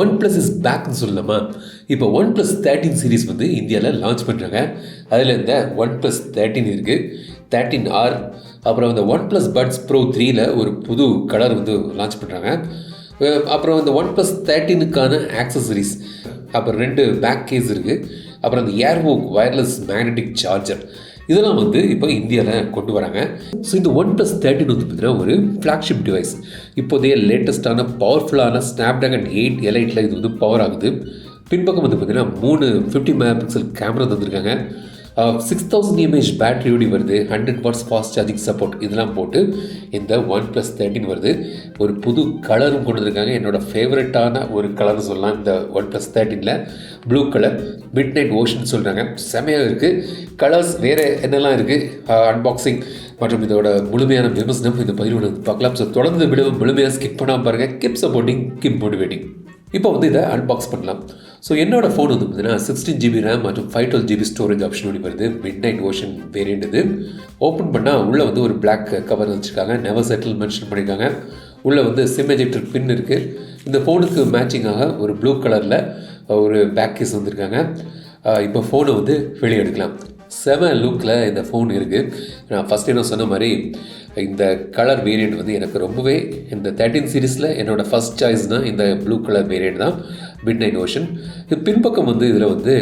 OnePlus is பேக்னு சொல்லலாமா? இப்போ OnePlus 13 series வந்து இந்தியாவில் லான்ச் பண்ணுறாங்க. அதில் இந்த OnePlus 13 இருக்குது, 13R, அப்புறம் இந்த OnePlus Buds Pro 3ல ஒரு புது கலர் வந்து லான்ச் பண்ணுறாங்க. அப்புறம் இந்த OnePlus 13க்கான ஆக்சசரிஸ், அப்புறம் 2 பேக் கேஸ் இருக்குது, அப்புறம் அந்த ஏர்வோக் வயர்லெஸ் மேக்னெட்டிக் சார்ஜர், இதெல்லாம் வந்து இப்போ இந்தியாவில் கொண்டு வராங்க. ஸோ இந்த OnePlus 13 வந்து பார்த்தீங்கன்னா ஒரு ஃப்ளாக்ஷிப் டிவைஸ். இப்போதைய லேட்டஸ்ட்டான பவர்ஃபுல்லான ஸ்னாப்ட்ராகன் 8 எலைட்டில் இது வந்து பவர் ஆகுது. பின்பக்கம் வந்து பார்த்தீங்கன்னா 3 50 மெகா பிக்சல் கேமரா தந்துருக்காங்க. 6000 mAh பேட்டரியோடு வருது. 100 watts ஃபாஸ்ட் சார்ஜிங் சப்போர்ட் இதெல்லாம் போட்டு இந்த OnePlus 13 வருது. ஒரு புது கலரும் கொண்டு வந்திருக்காங்க. என்னோட ஃபேவரட்டான ஒரு கலர்னு சொல்லலாம் இந்த OnePlus 13ல். Blue colour, midnight ocean சொல்கிறாங்க. செமையாக இருக்குது. கலர்ஸ் வேறு என்னெல்லாம் இருக்குது, அன்பாக்சிங் மற்றும் இதோட முழுமையான விமர்சனம் இந்த பதிவு பார்க்கலாம். ஸோ தொடர்ந்து விட முழுமையாக ஸ்கிப் பண்ணாமல் பாருங்கள். Keep supporting, keep motivating. இப்போ வந்து இதை அன்பாக்ஸ் பண்ணலாம். ஸோ என்னோடய ஃபோன் வந்து பார்த்தீங்கன்னா 16GB RAM மற்றும் 512GB ஸ்டோரேஜ் ஆப்ஷனோடு வருது. மிட் நைட் ஓஷன் வேரியண்ட் இது. ஓப்பன் பண்ணால் உள்ளே வந்து ஒரு பிளாக் கவர் வச்சுருக்காங்க. நெவர் செட்டில் மென்ஷன் பண்ணியிருக்காங்க. உள்ளே வந்து சிம் எஜெக்டர் பின் இருக்குது. இந்த ஃபோனுக்கு மேட்சிங்காக ஒரு ப்ளூ கலரில் ஒரு பேக் கேஸ் வந்திருக்காங்க. இப்போ ஃபோனை வந்து வெளியே எடுக்கலாம். செம லுக்கில் இந்த ஃபோன் இருக்குது. நான் ஃபஸ்ட் என்ன சொன்ன மாதிரி இந்த கலர் வேரியண்ட் வந்து எனக்கு ரொம்பவே இந்த 13 சீரீஸில் என்னோடய ஃபஸ்ட் சாய்ஸ்னால் இந்த ப்ளூ கலர் வேரியண்ட் தான், மிட் நைட் ஓஷன். இது பின்பக்கம் வந்து இதில் வந்து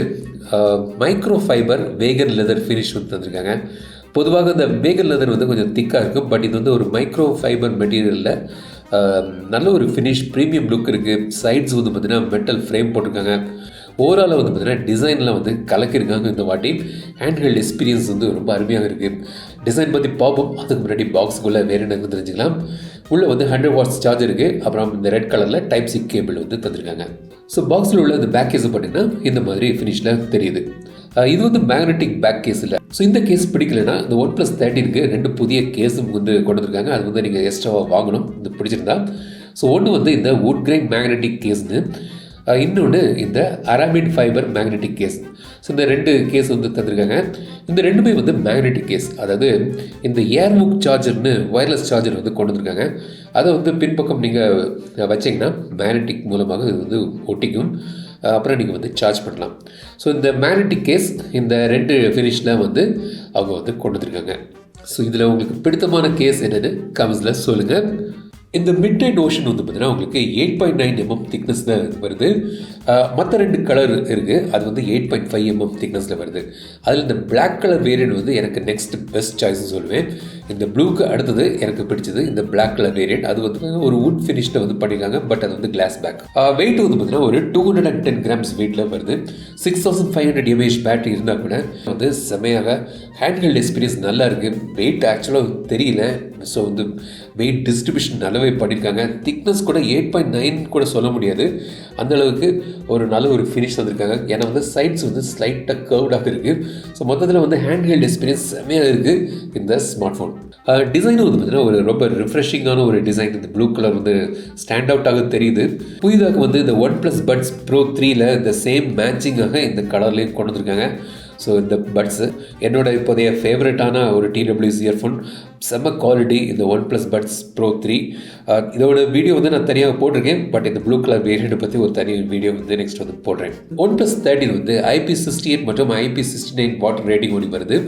மைக்ரோ ஃபைபர் வேகன் லெதர் ஃபினிஷ் வந்து தந்திருக்காங்க. பொதுவாக இந்த வேகன் லெதர் வந்து கொஞ்சம் திக்காக இருக்கும், பட் இது வந்து ஒரு மைக்ரோ ஃபைபர் மெட்டீரியலில் நல்ல ஒரு ஃபினிஷ், ப்ரீமியம் லுக் இருக்குது. சைட்ஸ் வந்து பார்த்திங்கன்னா மெட்டல் ஃப்ரேம் போட்டிருக்காங்க. ஓவராலாக வந்து பார்த்திங்கன்னா டிசைனில் வந்து கலக்கியிருக்காங்க. இந்த வாட்டி ஹேண்ட்ஹெல்ட் எக்ஸ்பீரியன்ஸ் வந்து ரொம்ப அருமையாக இருக்குது. டிசைன் பற்றி பார்ப்போம். அதுக்கு முன்னாடி பாக்ஸுக்குள்ளே வேறு என்ன தெரிஞ்சுக்கலாம். உள்ளே வந்து 100 watts சார்ஜர் இருக்குது. அப்புறம் இந்த ரெட் கலரில் டைப் சி கேபிள் வந்து தந்துருக்காங்க. ஸோ பாக்ஸில் உள்ள இந்த பேக் கேஸை பார்த்தீங்கன்னா இந்த மாதிரி ஃபினிஷில் தெரியுது. இது வந்து மேக்னெட்டிக் பேக் கேஸ் இல்லை. ஸோ இந்த கேஸ் பிடிக்கலைன்னா இந்த OnePlus 13க்கு 2 புதிய கேஸும் வந்து கொண்டு வந்திருக்காங்க. அது வந்து நீங்கள் எக்ஸ்ட்ராவாக வாங்கணும் இது பிடிச்சிருந்தா. ஸோ ஒன்று வந்து இந்த வுட் கிரைன் மேக்னெட்டிக் கேஸ்னு, இன்னொன்று இந்த aramid fibre magnetic case. So இந்த 2 கேஸ் வந்து தந்திருக்காங்க. இந்த ரெண்டுமே வந்து மேக்னெட்டிக் கேஸ். அதாவது இந்த ஏர்வுக் சார்ஜர்னு வயர்லெஸ் சார்ஜர் வந்து கொண்டு வந்திருக்காங்க. அதை வந்து பின்பக்கம் நீங்கள் வச்சிங்கன்னா மேக்னெட்டிக் மூலமாக இது வந்து ஒட்டிக்கும். அப்புறம் நீங்கள் வந்து சார்ஜ் பண்ணலாம். ஸோ இந்த மேக்னெட்டிக் கேஸ் இந்த 2 ஃபினிஷில் வந்து அவங்க வந்து கொண்டு வந்திருக்காங்க. ஸோ இதில் உங்களுக்கு பிடித்தமான கேஸ் என்னென்னு கமெண்ட்ஸில் சொல்லுங்கள். இந்த மிட் நைட் ஓஷன் வந்து பார்த்தீங்கன்னா உங்களுக்கு 8.9 mm திக்னஸில் வருது. மற்ற 2 கலர் இருக்குது, அது வந்து 8.5 mm திக்னஸில் வருது. அதில் இந்த பிளாக் கலர் வேரியண்ட் வந்து எனக்கு நெக்ஸ்ட் பெஸ்ட் சாய்ஸ்னு சொல்லுவேன். இந்த ப்ளூக்கு அடுத்தது எனக்கு பிடிச்சது இந்த பிளாக் கலர் வேரியண்ட். அது வந்து ஒரு வுட் ஃபினிஷில் வந்து பண்ணியிருக்காங்க, பட் அது வந்து கிளாஸ் பேக். வெயிட் வந்து பார்த்தீங்கன்னா ஒரு 210 grams வெயிட்டில் வருது. 6500 mAh பேட்டரி இருந்தால் கூட வந்து செமையாக ஹேண்ட்ஹெல்ட் எக்ஸ்பீரியன்ஸ் நல்லா இருக்குது. வெயிட் ஆக்சுவலாக தெரியல. ஸோ வந்து வெயிட் டிஸ்ட்ரிபியூஷன் நல்லாவே பண்ணியிருக்காங்க. திக்னஸ் கூட 8.9 கூட சொல்ல முடியாது, அந்தளவுக்கு ஒரு நல்ல ஒரு ஃபினிஷ் வந்திருக்காங்க. ஏன்னா வந்து சைட்ஸ் வந்து ஸ்லைட்டாக கர்வ்டாக இருக்குது. ஸோ மொத்தத்தில் வந்து ஹேண்ட்ஹெல்ட் எக்ஸ்பீரியன்ஸ் செம்மையாக இருக்குது இந்த ஸ்மார்ட் ஃபோன். டிசைனும் வந்து பார்த்திங்கன்னா ஒரு ரொம்ப ரிஃப்ரெஷிங்கான ஒரு டிசைன். இந்த ப்ளூ கலர் வந்து ஸ்டாண்ட் அவுட்டாக தெரியுது. புதிதாக வந்து இந்த OnePlus Buds Pro 3ல இந்த சேம் மேட்சிங்காக இந்த கலர்லேயும் கொண்டு வந்திருக்காங்க. ஸோ இந்த பட்ஸு என்னோட இப்போதைய ஃபேவரட்டான ஒரு TWS இயர்ஃபோன். செம்ம குவாலிட்டி இந்த OnePlus Buds Pro 3. இதோட வீடியோ வந்து நான் தனியாக போட்டிருக்கேன், பட் இந்த ப்ளூ கலர் வேரியண்ட்டை பற்றி ஒரு தனி வீடியோ வந்து நெக்ஸ்ட் வந்து போடுறேன். OnePlus 13 வந்து IP68 மற்றும் IP69 வாட்டர் ரேட்டிங் ஒன்று வருது.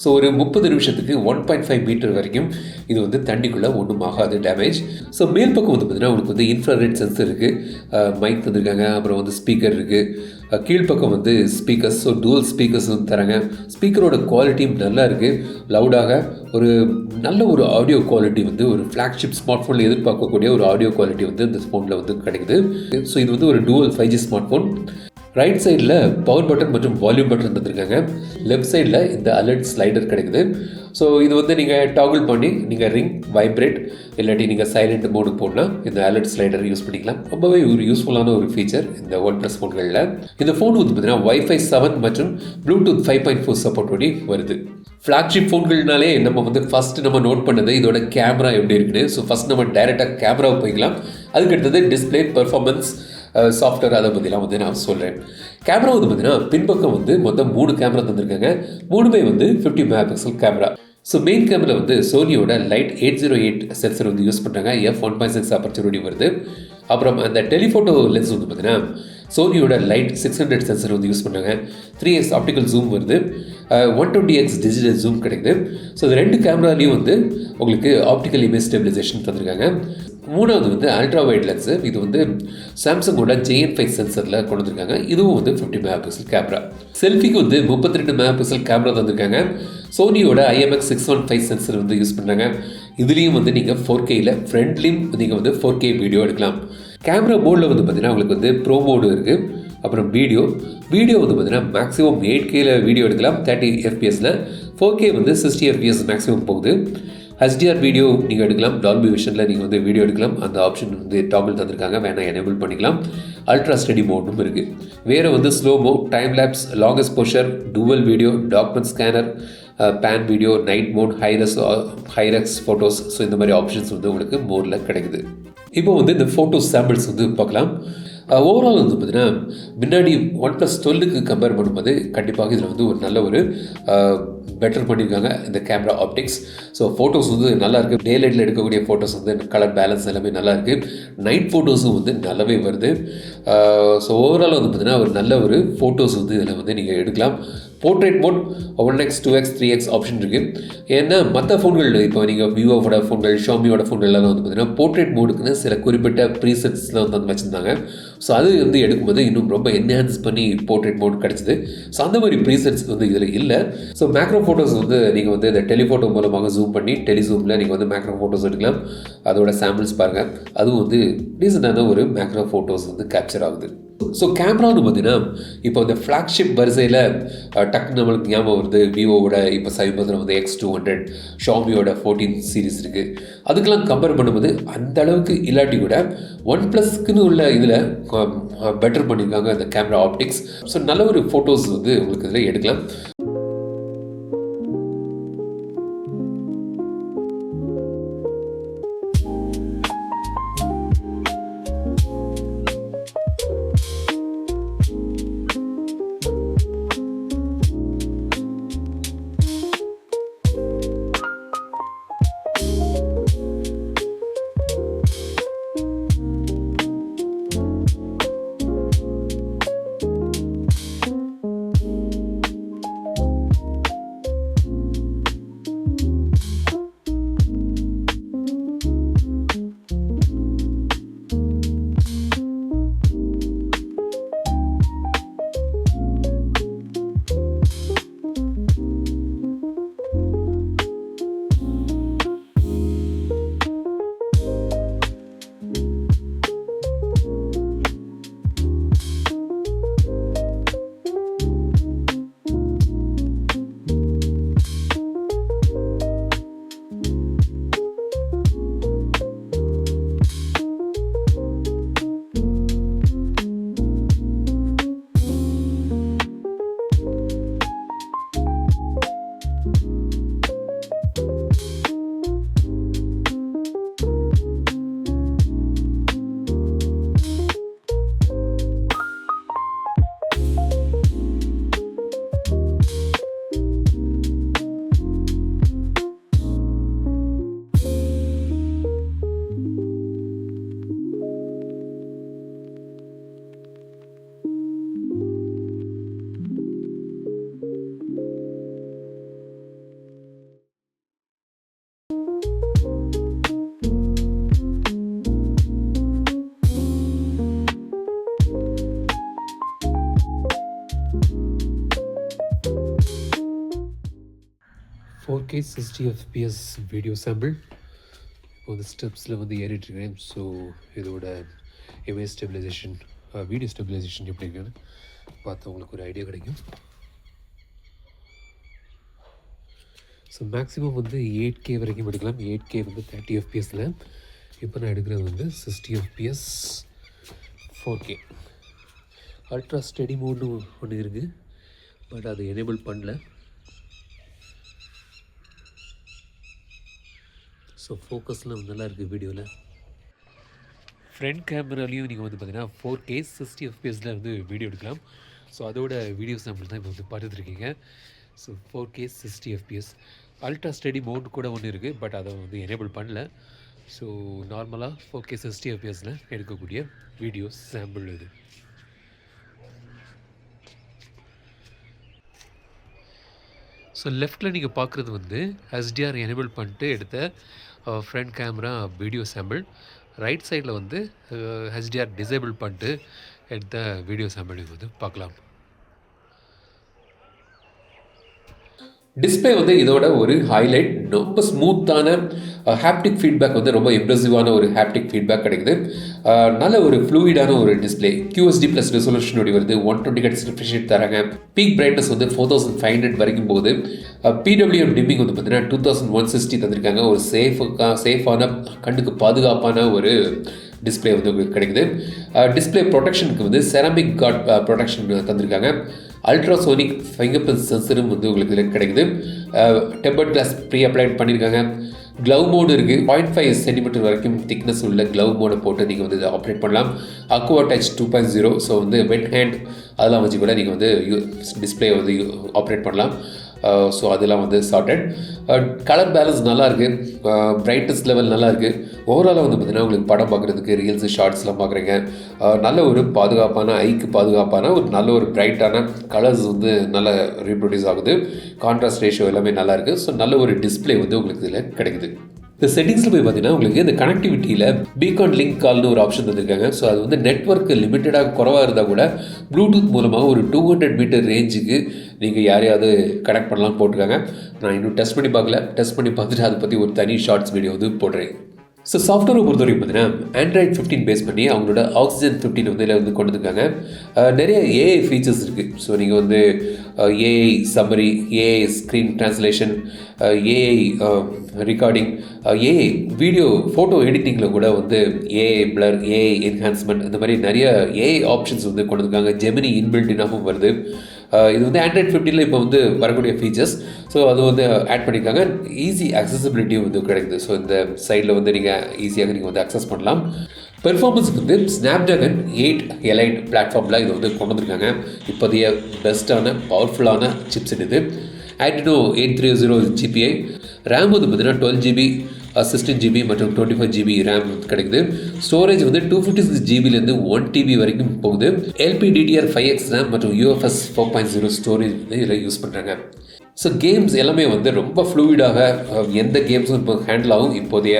ஸோ ஒரு 30 நிமிஷத்துக்கு 1.5 மீட்டர் வரைக்கும் இது வந்து தண்ணிக்குள்ளே ஒன்றும் ஆகாது டேமேஜ். ஸோ மேல் பக்கம் வந்து பார்த்தீங்கன்னா உங்களுக்கு வந்து இன்ஃப்ராரெட் சென்சர் இருக்குது, மைக் தந்துருக்காங்க, அப்புறம் வந்து ஸ்பீக்கர் இருக்குது. கீழ்ப்பக்கம் வந்து ஸ்பீக்கர்ஸ், ஸோ டூவல் ஸ்பீக்கர்ஸ் வந்து தராங்க. ஸ்பீக்கரோட குவாலிட்டியும் நல்லா இருக்குது, லவுடாக ஒரு நல்ல ஒரு ஆடியோ குவாலிட்டி வந்து ஒரு ஃப்ளாக்ஷிப் ஸ்மார்ட் ஃபோனில் எதிர்பார்க்கக்கூடிய ஒரு ஆடியோ குவாலிட்டி வந்து இந்த ஃபோனில் வந்து கிடைக்குது. ஸோ இது வந்து ஒரு dual 5G smart phone. Right சைடில் பவர் பட்டன் மற்றும் வால்யூம் பட்டன் தந்துருக்காங்க. லெஃப்ட் சைடில் இந்த அலர்ட் ஸ்லைடர் கிடைக்குது. ஸோ இது வந்து நீங்கள் டாகிள் பண்ணி நீங்கள் ரிங், வைப்ரேட் இல்லாட்டி நீங்கள் சைலண்ட் மோடுக்கு போடலாம். இந்த அலர்ட் ஸ்லைடர் யூஸ் பண்ணிக்கலாம். ரொம்பவே ஒரு யூஸ்ஃபுல்லான ஒரு ஃபீச்சர் இந்த OnePlus ஃபோன்களில். இந்த ஃபோன் வந்து பார்த்தீங்கன்னா Wi-Fi 7 மற்றும் Bluetooth 5.4 சப்போர்ட்டோடு வருது. ஃப்ளாக்ஷிப் ஃபோன்கள்னாலே நம்ம வந்து ஃபஸ்ட்டு நம்ம நோட் பண்ணது இதோட கேமரா எப்படி இருக்குன்னு. ஸோ ஃபஸ்ட் நம்ம டைரெக்டாக கேமராவை போய்க்கலாம். அதுக்கடுத்தது டிஸ்பிளே, பெர்ஃபார்மன்ஸ், சாஃப்ட்வேர், அதை பற்றிலாம் வந்து நான் சொல்கிறேன். கேமரா வந்து பார்த்தீங்கன்னா பின்பக்கம் வந்து மொத்தம் 3 கேமரா தந்திருக்காங்க. 3மே வந்து 50 mega pixel camera. So main camera வந்து சோனியோட லைட் 808 சென்சர் வந்து யூஸ் பண்ணுறாங்க. f1.6 அபர்ச்சரோடு வருது. அப்புறம் அந்த டெலிஃபோட்டோ லென்ஸ் வந்து பார்த்தீங்கன்னா சோனியோட லைட் 600 சென்சர் வந்து யூஸ் பண்ணுறாங்க. 3x ஆப்டிக்கல் ஜூம் வருது, 120x டிஜிட்டல் ஜூம் கிடைக்குது. ஸோ இது 2 கேமராலையும் வந்து உங்களுக்கு ஆப்டிக்கல் இமேஜ் ஸ்டெபிலைசேஷன் தந்திருக்காங்க. மூணாவது வந்து அல்ட்ரா வைட் லென்ஸு. இது வந்து சாம்சங்கோட JN5 சென்சரில் கொண்டு வந்திருக்காங்க. இதுவும் வந்து 50 மெகா பிக்சல் கேமரா. செல்ஃபிக்கு வந்து 32 மெகா பிக்சல் கேமரா தந்திருக்காங்க. சோனியோட IMX615 சென்சர் வந்து யூஸ் பண்ணுறாங்க. இதுலேயும் வந்து நீங்கள் 4Kயில் ஃப்ரண்ட்லேயும் நீங்கள் வந்து 4K வீடியோ எடுக்கலாம். கேமரா மோடில் வந்து பார்த்தீங்கன்னா உங்களுக்கு வந்து ப்ரோ மோடு இருக்குது. அப்புறம் வீடியோ வந்து பார்த்தீங்கன்னா மேக்ஸிமம் 8Kயில் வீடியோ எடுக்கலாம் 30 FPSல. 4K வந்து 60 FPS மேக்ஸிமம் போகுது. HDR வீடியோ நீங்கள் எடுக்கலாம். டால்பி விஷனில் நீங்கள் வந்து வீடியோ எடுக்கலாம். அந்த ஆப்ஷன் வந்து டாபிள் தந்திருக்காங்க, வேணால் எனேபிள் பண்ணிக்கலாம். அல்ட்ரா ஸ்டடி மோடும் இருக்குது. வேறு வந்து slomo, time lapse, long exposure, dual video, document scanner, pan video, night mode, high res photos. So இந்த மாதிரி ஆப்ஷன்ஸ் வந்து உங்களுக்கு மோடில் கிடைக்குது. இப்போ வந்து இந்த ஃபோட்டோஸ் சாம்பிள்ஸ் வந்து பார்க்கலாம். ஓவரால் வந்து பார்த்தீங்கன்னா முன்னாடி OnePlus 12க்கு கம்பேர் பண்ணும்போது கண்டிப்பாக இதில் வந்து ஒரு நல்ல ஒரு பெட்டர் பண்ணியிருக்காங்க இந்த கேமரா ஆப்டிக்ஸ். ஸோ ஃபோட்டோஸ் வந்து நல்லா இருக்குது. டே லைட்டில் எடுக்கக்கூடிய ஃபோட்டோஸ் வந்து கலர் பேலன்ஸ் எல்லாமே நல்லா இருக்குது. நைட் ஃபோட்டோஸும் வந்து நல்லாவே வருது. ஸோ ஓவரால் வந்து பார்த்தீங்கன்னா ஒரு நல்ல ஒரு ஃபோட்டோஸ் வந்து இதில் வந்து நீங்கள் எடுக்கலாம். Portrait mode 1x 2x 3x option இருக்குது. ஏன்னா மற்ற ஃபோன்கள் இப்போ நீங்கள் விவோட ஃபோன்கள், ஷாமியோட ஃபோன்கள்லாம் வந்து பார்த்தீங்கன்னா போர்ட்ரேட் மோடுக்குன்னு சில குறிப்பிட்ட ப்ரீசெட்ஸ்லாம் வந்து வச்சுருந்தாங்க. ஸோ அது வந்து எடுக்கும்போது இன்னும் ரொம்ப என்ஹான்ஸ் பண்ணி போர்ட்ரேட் மோட் கிடச்சிது. ஸோ அந்த மாதிரி ப்ரீசெட்ஸ் வந்து இதில் இல்லை. ஸோ மேக்ரோ ஃபோட்டோஸ் வந்து நீங்கள் வந்து இந்த டெலிஃபோட்டோ மூலமாக ஜூம் பண்ணி டெலிசூமில் நீங்கள் வந்து மேக்ரோ ஃபோட்டோஸ் எடுக்கலாம். அதோட சாம்பிள்ஸ் பாருங்கள். அதுவும் வந்து ரீசெண்டான ஒரு மேக்ரோ ஃபோட்டோஸ் வந்து கேப்சர் ஆகுது. ஸோ கேமரான்னு பார்த்தீங்கன்னா இப்போ இந்த ஃப்ளாக்ஷிப் வரிசையில் டக்குன்னு நம்மளுக்கு ஞாபகம் வருது விவோவோட இப்போ சமீபத்தில் வந்து X200, ஷாமியோட 14 சீரிஸ் இருக்குது. அதுக்கெல்லாம் கம்பேர் பண்ணும்போது அந்த அளவுக்கு இல்லாட்டி கூட OnePlusக்குன்னு உள்ள இதில் பெட்டர் பண்ணியிருக்காங்க அந்த கேமரா ஆப்டிக்ஸ். ஸோ நல்ல ஒரு ஃபோட்டோஸ் வந்து உங்களுக்கு இதில் எடுக்கலாம். K 60 FPS வீடியோ சாம்பிள் இப்போ வந்து ஸ்டெப்ஸில் வந்து ஏறிட்டுருக்கேன். ஸோ இதோட இமேஜ் ஸ்டெபிலைசேஷன், வீடியோ ஸ்டெபிலைசேஷன் எப்படி இருக்குன்னு பார்த்து உங்களுக்கு ஒரு ஐடியா கிடைக்கும். ஸோ மேக்ஸிமம் வந்து 8K வரைக்கும் எடுக்கலாம். 8K வந்து 30 FPSல. இப்போ நான் எடுக்கிறது வந்து 60 FPS 4K. அல்ட்ரா ஸ்டடி மோட்னு ஒன்று இருக்குது, பட் அதை எனேபிள் பண்ணல. ஸோ ஃபோக்கஸ்லாம் நல்லா இருக்குது வீடியோவில். ஃப்ரண்ட் கேமராலையும் நீங்கள் வந்து பார்த்தீங்கன்னா 4K 60 FPSல வந்து வீடியோ எடுக்கலாம். ஸோ அதோட வீடியோ சாம்பிள் தான் இப்போ வந்து பார்த்துட்ருக்கீங்க. So 4K 60 FPS ultra steady mode கூட ஒன்று இருக்குது, பட் அதை வந்து எனேபிள் பண்ணல. ஸோ நார்மலாக 4K 60 fpsல எடுக்கக்கூடிய வீடியோ சாம்பிள் இது. ஸோ லெஃப்ட்டில் நீங்கள் பார்க்குறது வந்து HDR எனேபிள் பண்ணிட்டு எடுத்த front camera video sample. Right சைடில் வந்து HDR டிசேபிள் பண்ணிட்டு எடுத்த வீடியோ சாம்பிள் நீங்கள் வந்து பார்க்கலாம். டிஸ்பிளே வந்து இதோட ஒரு ஹைலைட். ரொம்ப ஸ்மூத்தான ஹாப்டிக் ஃபீட்பேக் வந்து ரொம்ப இம்ப்ரெசிவான ஒரு ஹாப்டிக் ஃபீட்பேக் கிடைக்குது. நல்ல ஒரு ஃப்ளூயிடான ஒரு டிஸ்பிளே. QHD ப்ளஸ் ரெசல்யூஷனோட வருது. 120 ஹெர்ட்ஸ் ரிஃப்ரெஷ் ரேட் தராங்க. பீக் பிரைட்னஸ் வந்து 4500 வரைக்கும் போகுது. PWM டிம்மிங் வந்து பார்த்தீங்கன்னா 2160 தந்திருக்காங்க. ஒரு சேஃபான கண்ணுக்கு பாதுகாப்பான ஒரு டிஸ்பிளே வந்து உங்களுக்கு கிடைக்குது. டிஸ்பிளே ப்ரொடெக்ஷனுக்கு வந்து செராமிக் கார்ட் ப்ரொடெக்ஷன் தந்திருக்காங்க. அல்ட்ராசோனிக் ஃபிங்கர் பிரிண்ட் சென்சரும் வந்து உங்களுக்கு இதில் கிடைக்குது. டெம்பர்ட் கிளாஸ் ப்ரீ அப்ளைட் பண்ணியிருக்காங்க. க்ளவ் மோடு இருக்குது. 0.5 சென்டிமீட்டர் வரைக்கும் திக்னஸ் உள்ள க்ளவ் மோடை போட்டு நீங்கள் வந்து இதை ஆப்ரேட் பண்ணலாம். Aqua touch 2.0. ஸோ வந்து வெட் ஹேண்ட் அதெல்லாம் வச்சு கூட நீங்கள் வந்து டிஸ்பிளே வந்து ஆப்ரேட் பண்ணலாம். ஸோ அதெல்லாம் வந்து சார்ட்டட். கலர் பேலன்ஸ் நல்லாயிருக்கு. பிரைட்னஸ் லெவல் நல்லாயிருக்கு. ஓவராலாக வந்து பார்த்திங்கன்னா உங்களுக்கு படம் பார்க்குறதுக்கு ரீல்ஸு ஷார்ட்ஸ்லாம் பார்க்குறீங்க. நல்ல ஒரு பாதுகாப்பான ஐக்கு பாதுகாப்பான ஒரு நல்ல ஒரு பிரைட்டான கலர்ஸ் வந்து நல்லா ரீப்ரொடியூஸ் ஆகுது. கான்ட்ராஸ்ட் ரேஷியோ எல்லாமே நல்லாயிருக்கு. ஸோ நல்ல ஒரு டிஸ்பிளே வந்து உங்களுக்கு இதில் கிடைக்குது. இந்த செட்டிங்ஸில் போய் பார்த்தீங்கன்னா உங்களுக்கு இந்த கனெக்டிவிட்டியில் பீகான் லிங்க் கால்னு ஒரு ஆப்ஷன் தந்திருக்காங்க. ஸோ அது வந்து நெட்வொர்க் லிமிட்டடாக குறவாக இருந்தால் கூட ப்ளூடூத் மூலமாக ஒரு 200 மீட்டர் ரேஞ்சுக்கு நீங்கள் யாரையாவது கனெக்ட் பண்ணலாம் போட்டிருக்காங்க. நான் இன்னும் டெஸ்ட் பண்ணி பார்க்கல. டெஸ்ட் பண்ணி பார்த்துட்டு அதை பற்றி ஒரு தனி ஷார்ட்ஸ் வீடியோ வந்து போடுறேன். ஸோ சாஃப்ட்வேரை பொறுத்த வரைக்கும் பார்த்தீங்கன்னா ஆண்ட்ராய்ட் 15 பேஸ் பண்ணி அவங்களோட ஆக்சிஜன் 15 வந்து இதில் வந்து கொண்டு வந்துருக்காங்க. நிறைய ஏஐ ஃபீச்சர்ஸ் இருக்குது. ஸோ நீங்கள் வந்து AI summary, AI screen translation, AI recording, AI video photo எடிட்டிங்கில் கூட வந்து ஏஐ பிளர், ஏஐ என்ஹான்ஸ்மெண்ட், இந்த மாதிரி நிறைய ஏஐ ஆப்ஷன்ஸ் வந்து கொண்டு வந்துருக்காங்க. ஜெமினி இன்பில்டினாகவும் வருது. இது வந்து ஆண்ட்ராய்ட் 15 இப்போ வந்து வரக்கூடிய ஃபீச்சர்ஸ். ஸோ அது வந்து ஆட் பண்ணியிருக்காங்க. ஈஸி அக்சசிபிலிட்டியும் வந்து கிடைக்குது. ஸோ இந்த சைடில் வந்து நீங்கள் ஈஸியாக நீங்கள் வந்து அக்சஸ் பண்ணலாம். பெர்ஃபார்மன்ஸுக்கு வந்து ஸ்னாப்ட்ராகன் 8 எலைட் பிளாட்ஃபார்மில் இது வந்து கொண்டு வந்திருக்காங்க. இப்போதைய பெஸ்ட்டான பவர்ஃபுல்லான சிப்செட் இது. Adreno 830 GPI. ரேம் வந்து பார்த்தீங்கன்னா 12GB 16GB மற்றும் 25GB ரேம் கிடைக்குது. ஸ்டோரேஜ் வந்து 256 GBலேருந்து 1TB வரைக்கும் போகுது. LPDDR5X ரேம் மற்றும் UFS 4.0 ஸ்டோரேஜ் வந்து இதில் யூஸ் பண்ணுறாங்க. ஸோ கேம்ஸ் எல்லாமே வந்து ரொம்ப ஃப்ளூயிடாக எந்த கேம்ஸும் இப்போ ஹேண்டில் ஆகும். இப்போதைய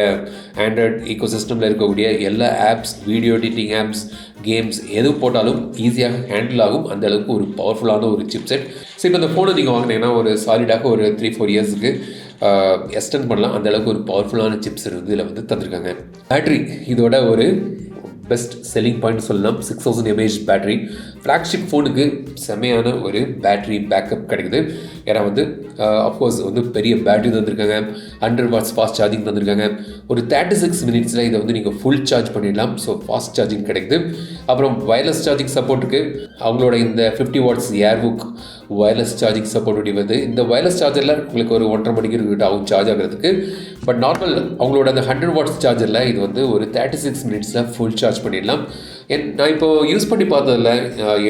ஆண்ட்ராய்ட் ஈகோசிஸ்டமில் இருக்கக்கூடிய எல்லா apps, video editing apps, games எது போட்டாலும் ஈஸியாக ஹேண்டில் ஆகும். அந்த அளவுக்கு ஒரு பவர்ஃபுல்லான ஒரு சிப்செட். ஸோ இப்போ இந்த ஃபோனை நீங்கள் வாங்கினீங்கன்னா ஒரு சாலிடாக ஒரு 3-4 இயர்ஸுக்கு எக்ஸ்டெண்ட் பண்ணலாம். அந்த அளவுக்கு ஒரு பவர்ஃபுல்லான சிப்செட் வந்து இதில் வந்து தந்திருக்காங்க. பேட்ரி இதோட ஒரு பெஸ்ட் செல்லிங் பாயிண்ட் சொல்லலாம். 6000 mAh பேட்ரி. ஃப்ளாக்ஷிப் ஃபோனுக்கு செம்மையான ஒரு பேட்ரி பேக்கப் கிடைக்குது. ஏன்னா வந்து அஃப்கோர்ஸ் வந்து பெரிய பேட்ரி தந்திருக்காங்க. 100 வாட்ஸ் ஃபாஸ்ட் சார்ஜிங் தந்திருக்காங்க. ஒரு 36 மினிட்ஸில் இதை வந்து நீங்கள் ஃபுல் சார்ஜ் பண்ணிடலாம். ஸோ ஃபாஸ்ட் சார்ஜிங் கிடைக்குது. அப்புறம் வயர்லெஸ் சார்ஜிங் சப்போர்ட்டுக்கு அவங்களோட இந்த 50 வாட்ஸ் ஏர்வுக் வயர்லெஸ் சார்ஜிங் சப்போர்ட் வருது. இந்த வயர்லெஸ் சார்ஜரில் உங்களுக்கு ஒரு 1.5 மணிக்கு ஆகும் சார்ஜ் ஆகிறதுக்கு. பட் நார்மல் அவங்களோட அந்த 100 வாட்ஸ் சார்ஜரில் இது வந்து ஒரு 36 மினிட்ஸில் ஃபுல் சார்ஜ் பண்ணிடலாம். நான் இப்போ யூஸ் பண்ணி பார்த்ததில்ல,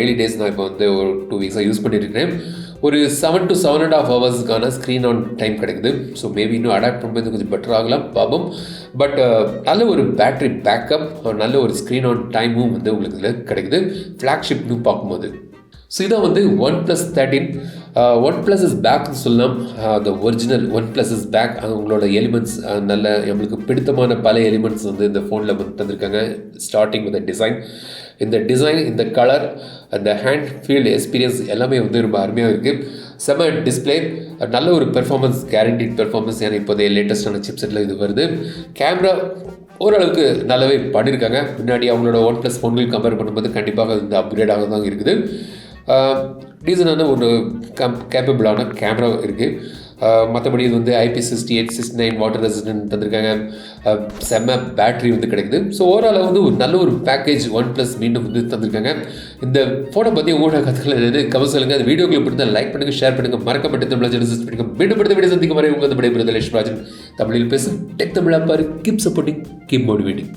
ஏர்லி டேஸ் நான் இப்போ வந்து ஒரு 2 வீக்ஸாக யூஸ் பண்ணிட்டுருக்கேன். ஒரு 7 to 7.5 ஹவர்ஸுக்கான ஸ்க்ரீன் ஆன் டைம் கிடைக்குது. ஸோ மேபி இன்னும் அடாப்ட் பண்ணும்போது கொஞ்சம் பெட்டர் ஆகலாம், பாபம். பட் நல்ல ஒரு பேட்ரி பேக்கப், நல்ல ஒரு ஸ்க்ரீன் ஆன் டைமும் வந்து உங்களுக்கு இதில் கிடைக்குது ஃப்ளாக்ஷிப்னு பார்க்கும்போது. ஸோ இதான் வந்து OnePlus 13. OnePlus இஸ் பேக்னு சொல்லலாம். The original OnePlus is back. அவங்களோட எலிமெண்ட்ஸ் நல்ல நம்மளுக்கு பிடித்தமான பல எலிமெண்ட்ஸ் வந்து இந்த ஃபோனில் வந்து தந்திருக்காங்க. ஸ்டார்டிங் வித் டிசைன், இந்த டிசைன், இந்த கலர், அந்த ஹேண்ட் ஃபீல்டு எக்ஸ்பீரியன்ஸ் எல்லாமே வந்து ரொம்ப அருமையாக இருக்குது. செம டிஸ்பிளே, நல்ல ஒரு பெர்ஃபார்மன்ஸ், கேரண்டிட் பெர்ஃபார்மன்ஸ். ஏன்னா இப்போதைய லேட்டஸ்டான சிப்செட்டில் இது வருது. கேமரா ஓரளவுக்கு நல்லாவே பண்ணியிருக்காங்க. முன்னாடி அவங்களோட OnePlus ஃபோன்கள் கம்பேர் பண்ணும்போது கண்டிப்பாக இந்த அப்கிரேடாக தான் இருக்குது. டீசனான ஒரு கேப்பபிளான கேமரா இருக்குது. மற்றபடி இது வந்து IP68, 69 வாட்டர் ரெசிஸ்டன்ட் தந்திருக்காங்க. செம்ம பேட்ரி வந்து கிடைக்குது. ஸோ ஓவராலாக வந்து ஒரு நல்ல ஒரு பேக்கேஜ் OnePlus மீண்டும் வந்து தந்திருக்காங்க. இந்த ஃபோனை பற்றி உங்களோட கற்றுக்கள் கமெண்ட் சொல்லுங்கள். அந்த வீடியோக்களை பிடித்தால் லைக் பண்ணுங்கள், ஷேர் பண்ணுங்கள், மறக்கப்பட்ட தமிழ் சேனல் பண்ணுங்கள். மீண்டும் படுத்த வீடியோ சந்திக்கும் வரை உங்கள் தமிழ் தமிழில் பேசும் டெக் தமிழா பாரு. Keep supporting, keep motivating.